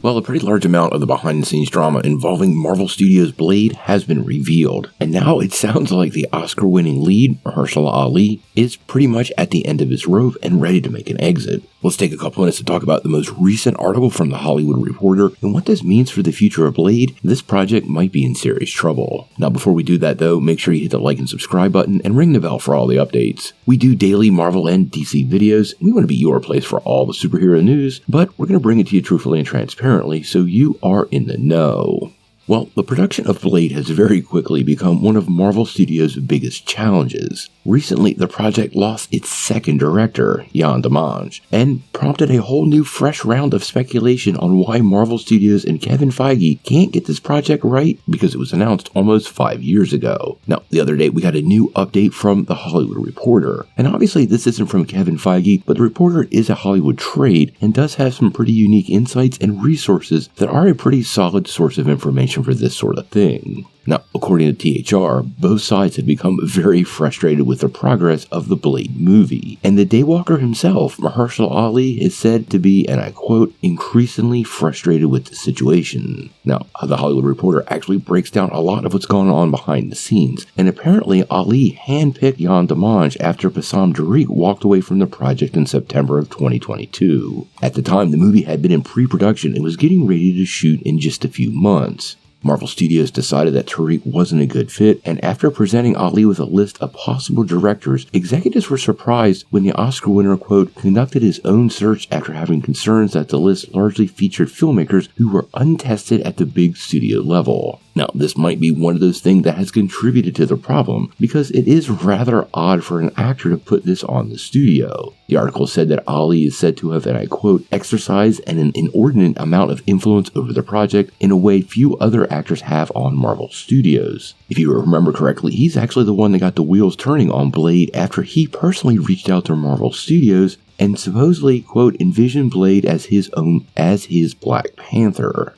Well, a pretty large amount of the behind-the-scenes drama involving Marvel Studios' Blade has been revealed, and now it sounds like the Oscar-winning lead, Mahershala Ali, is pretty much at the end of his rope and ready to make an exit. Let's take a couple minutes to talk about the most recent article from The Hollywood Reporter and what this means for the future of Blade. This project might be in serious trouble. Now, before we do that though, make sure you hit the like and subscribe button and ring the bell for all the updates. We do daily Marvel and DC videos. We want to be your place for all the superhero news, but we're going to bring it to you truthfully and transparently so you are in the know. Well, the production of Blade has very quickly become one of Marvel Studios' biggest challenges. Recently, the project lost its second director, Yann Demange, and prompted a whole new fresh round of speculation on why Marvel Studios and Kevin Feige can't get this project right because it was announced almost 5 years ago. Now, the other day we got a new update from The Hollywood Reporter, and obviously this isn't from Kevin Feige, but the Reporter is a Hollywood trade and does have some pretty unique insights and resources that are a pretty solid source of information for this sort of thing. Now, according to THR, both sides have become very frustrated with the progress of the Blade movie, and the Daywalker himself, Mahershala Ali, is said to be, and I quote, increasingly frustrated with the situation. Now, The Hollywood Reporter actually breaks down a lot of what's going on behind the scenes, and apparently Ali handpicked Yann Demange after Bassam Tariq walked away from the project in September of 2022. At the time, the movie had been in pre-production and was getting ready to shoot in just a few months. Marvel Studios decided that Tariq wasn't a good fit, and after presenting Ali with a list of possible directors, executives were surprised when the Oscar winner, quote, conducted his own search after having concerns that the list largely featured filmmakers who were untested at the big studio level. Now, this might be one of those things that has contributed to the problem, because it is rather odd for an actor to put this on the studio. The article said that Ali is said to have, and I quote, exercised an inordinate amount of influence over the project in a way few other actors have on Marvel Studios. If you remember correctly, he's actually the one that got the wheels turning on Blade after he personally reached out to Marvel Studios and supposedly, quote, envisioned Blade as his Black Panther.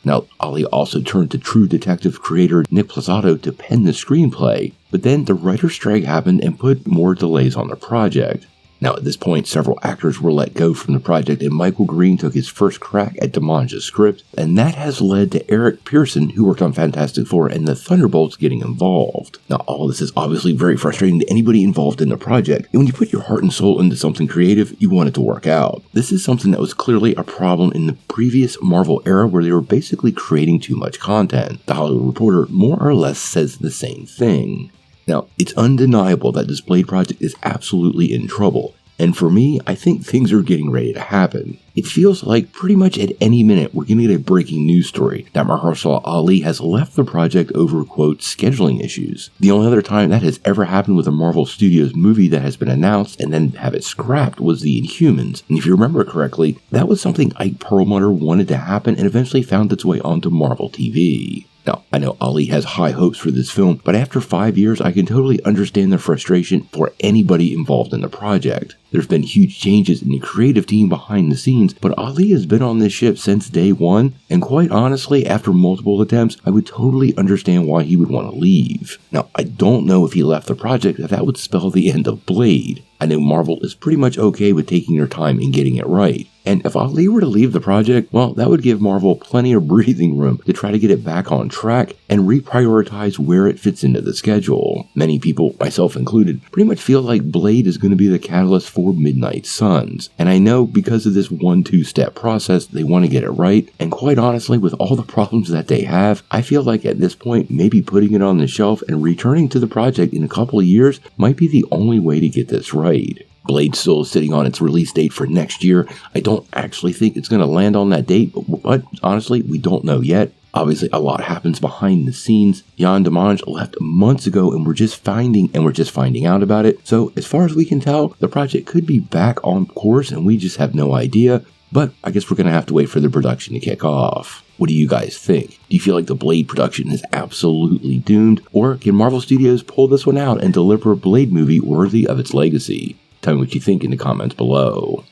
Now, Ali also turned to True Detective creator Nick Pizzolatto to pen the screenplay, but then the writer's strike happened and put more delays on the project. Now, at this point, several actors were let go from the project, and Michael Green took his first crack at Demange's script, and that has led to Eric Pearson, who worked on Fantastic Four, and the Thunderbolts getting involved. Now, all this is obviously very frustrating to anybody involved in the project, and when you put your heart and soul into something creative, you want it to work out. This is something that was clearly a problem in the previous Marvel era where they were basically creating too much content. The Hollywood Reporter more or less says the same thing. Now, it's undeniable that this Blade project is absolutely in trouble, and for me, I think things are getting ready to happen. It feels like pretty much at any minute we're going to get a breaking news story that Mahershala Ali has left the project over, quote, scheduling issues. The only other time that has ever happened with a Marvel Studios movie that has been announced and then have it scrapped was The Inhumans, and if you remember correctly, that was something Ike Perlmutter wanted to happen and eventually found its way onto Marvel TV. Now, I know Ali has high hopes for this film, but after 5 years, I can totally understand the frustration for anybody involved in the project. There's been huge changes in the creative team behind the scenes, but Ali has been on this ship since day one, and quite honestly, after multiple attempts, I would totally understand why he would want to leave. Now, I don't know if he left the project that would spell the end of Blade. I know Marvel is pretty much okay with taking their time and getting it right. And if Ali were to leave the project, well, that would give Marvel plenty of breathing room to try to get it back on track and reprioritize where it fits into the schedule. Many people, myself included, pretty much feel like Blade is going to be the catalyst for Midnight Suns. And I know because of this 1-2-step process, they want to get it right. And quite honestly, with all the problems that they have, I feel like at this point, maybe putting it on the shelf and returning to the project in a couple of years might be the only way to get this right. Blade still is sitting on its release date for next year. I don't actually think it's going to land on that date, but honestly, we don't know yet. Obviously, a lot happens behind the scenes. Yann Demange left months ago, and we're just finding out about it. So, as far as we can tell, the project could be back on course, and we just have no idea. But I guess we're going to have to wait for the production to kick off. What do you guys think? Do you feel like the Blade production is absolutely doomed? Or can Marvel Studios pull this one out and deliver a Blade movie worthy of its legacy? Tell me what you think in the comments below.